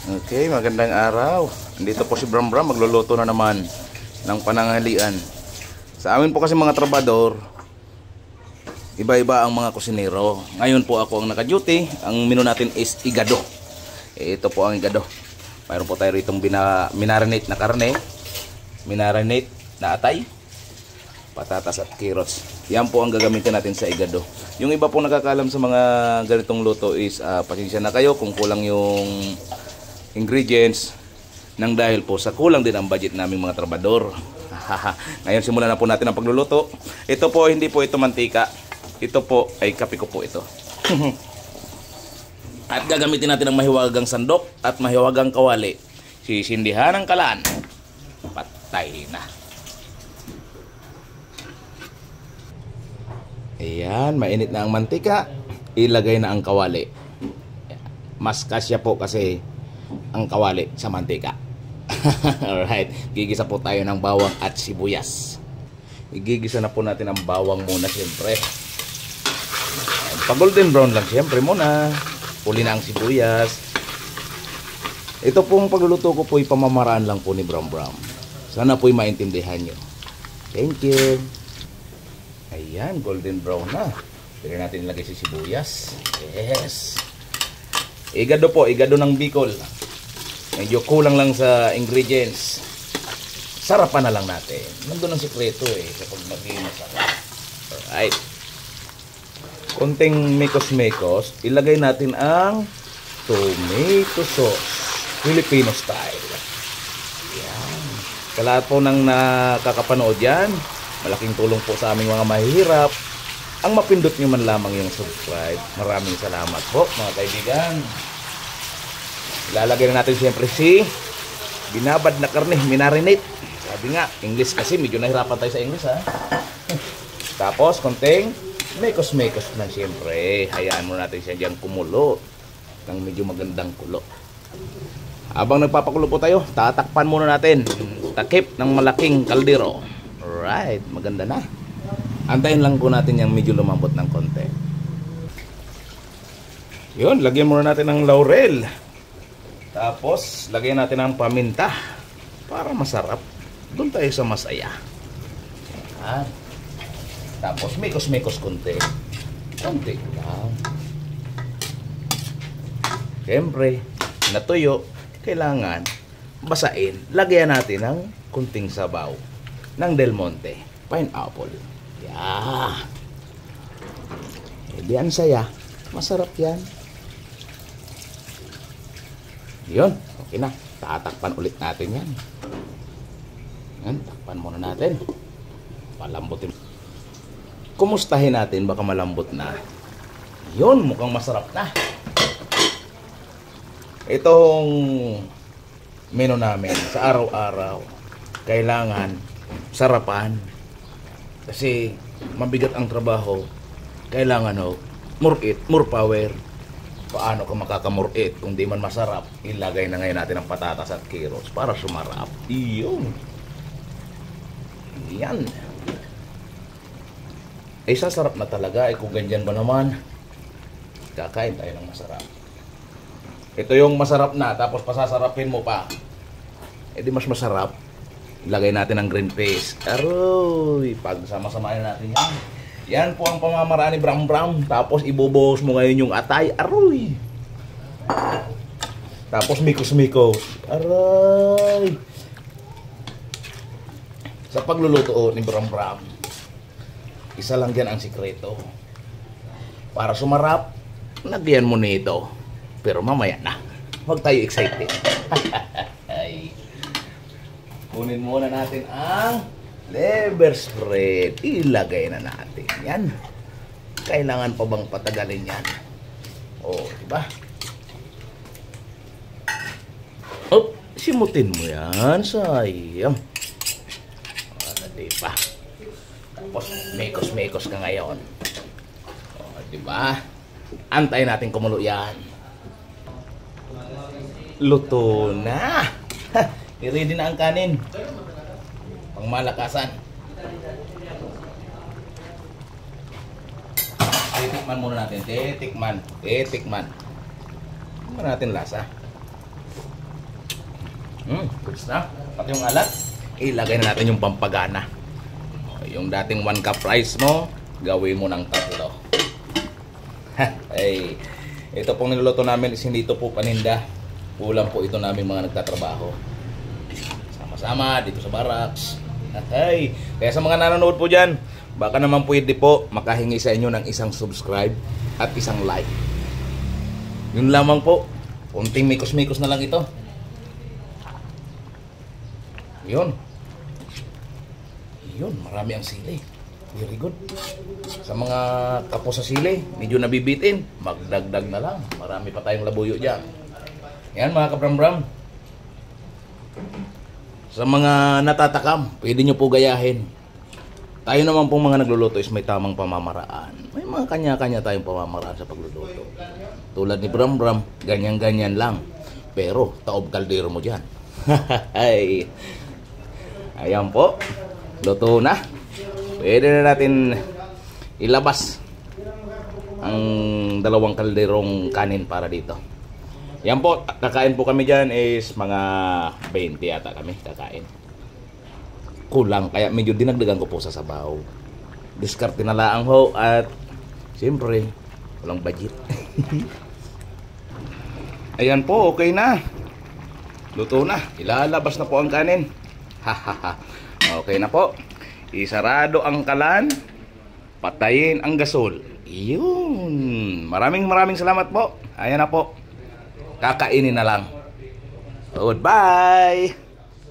Okay, magandang araw. Dito po si Bram Bram, magluluto na naman ng pananghalian. Sa amin po kasi mga trabador, iba-iba ang mga kusinero. Ngayon po ako ang naka-duty. Ang menu natin is igado. Ito po ang igado. Mayroon po tayo ritong minarinate na karne, minarinate na atay, patatas at carrots. Yan po ang gagamitin natin sa igado. Yung iba po nakakalam sa mga ganitong luto is pasensya na kayo kung kulang yung ingredients nang dahil po sa kulang din ang budget naming mga trabador. Ngayon simulan na po natin ang pagluluto. Ito po, hindi po ito mantika. Ito po ay kape ko po ito. At gagamitin natin ang mahiwagang sandok at mahiwagang kawali. Sisindihan ang kalan. Patay na. Ayan, mainit na ang mantika. Ilagay na ang kawali. Mas kasya po kasi ang kawali sa mantika. Alright, gigisa po tayo ng bawang at sibuyas. Igigisa na po natin ang bawang muna siyempre. Pag golden brown lang siyempre muna. Huli na ang sibuyas. Ito pong pagluluto ko po ay pamamaraan lang po ni Bram Bram. Sana po'y maintindihan nyo. Thank you. Ayan, golden brown na. Pwede natin ilagay si sibuyas. Yes. Igado po, igado ng Bicol. Medyo kulang lang sa ingredients. Sarapan na lang natin. Nandun ang sikreto kapag maging masarap. Alright. Konting mekos-mekos. Ilagay natin ang tomato sauce. Filipino style. Yan. Sa lahat po ng nakakapanood yan, malaking tulong po sa aming mga mahihirap. Ang mapindot nyo man lamang yung subscribe. Maraming salamat po mga kaibigan. Ilalagay na natin siyempre si binabad na karne, minarinate. Sabi nga, English kasi medyo nahirapan tayo sa English ha. Tapos konting mekos-mekos lang siyempre. Hayaan mo natin siya dyan kumulo ng medyo magandang kulo. Habang nagpapakulo po tayo, tatakpan muna natin. Takip ng malaking kaldero. Alright, maganda na. Antayin lang po natin yung medyo lumambot ng konti. Yun, lagyan muna natin ng laurel. Tapos, lagyan natin ng paminta para masarap. Doon tayo sa masaya. Yan. Tapos, mekos-mekos konti. Konti lang. Siyempre, natuyo, kailangan basain. Lagyan natin ng kunting sabaw ng Del Monte. Pineapple. Yeah. Hindi yan saya. Masarap yan. Yun, okay na. Tatakpan ulit natin yan. Yan, takpan muna natin. Palambutin. Kumustahin natin, baka malambot na. Yun, mukhang masarap na. Itong menu namin sa araw-araw, kailangan sarapan. Kasi mabigat ang trabaho. Kailangan more eat, more power. Paano ka makakamore it kung di man masarap? Ilagay na ngayon natin ang patatas at carrots para sumarap. Iyon. Yan. Ay sasarap na talaga. Kung ganyan ba naman, kakain tayo ng masarap. Ito yung masarap na, tapos pasasarapin mo pa. Eh di mas masarap. Ilagay natin ang green paste. Aroy, pagsama-samahin natin yan. Yan po ang pamamaraan ni Bram Bram. Tapos ibubuhos mo ngayon yung atay. Aroy! Tapos mikos-mikos. Aroy! Sa pagluluto ni Bram Bram, isa lang yan ang sikreto. Para sumarap, lagyan mo nito. Pero mamaya na. Huwag tayo excited. Kunin muna natin ang liver spread. Ilagay na natin yan. Kailangan pa bang patagalin yan? Oh, diba? Oh, simutin mo yan. Sayang. Diba? Tapos, mekos-mekos ka ngayon. Oh, diba? Antayin natin kumulo yan. Luto na. I-ready na ang kanin. Pangmalakasan. Titikman muna natin. Titikman. Titikman. Tingnan natin lasa. Goods na. Pati yung alat, ilagay na natin yung pampagana. Yung dating 1 cup rice mo, gawin mo ng 3. Ay, ito pong niluluto namin is hindi ito po paninda. Kulang po ito namin mga nagtatrabaho. Sama-sama dito sa barracks. Ay, kaya sa mga nanonood po dyan, baka naman pwede po makahingi sa inyo ng isang subscribe at isang like. Yun lamang po. Kunting mikos-mikos na lang ito. Yun. Yun, marami ang sili. Very good. Sa mga kapos sa sili, medyo nabibitin, magdagdag na lang. Marami pa tayong labuyo dyan. Yan mga kabram-bram. Sa mga natatakam, pwede nyo po gayahin. Tayo naman pong mga nagluluto is may tamang pamamaraan. May mga kanya-kanya tayong pamamaraan sa pagluluto. Tulad ni Bram Bram, ganyan-ganyan lang. Pero, taob kaldero mo dyan. Ay. Ayan po. Luto na. Pwede na natin ilabas ang 2 kalderong kanin para dito. Yan po, kakain po kami dyan is mga 20 yata kami kakain. Kulang, kaya medyo dinagdagan ko po sa sabaw. Diskarte na lang ho at siyempre, walang budget. Ayan po, okay na. Luto na, ilalabas na po ang kanin. Okay na po. Isarado ang kalan, patayin ang gasol. Yun. Maraming salamat po. Ayan na po. Kakainin na lang. Goodbye.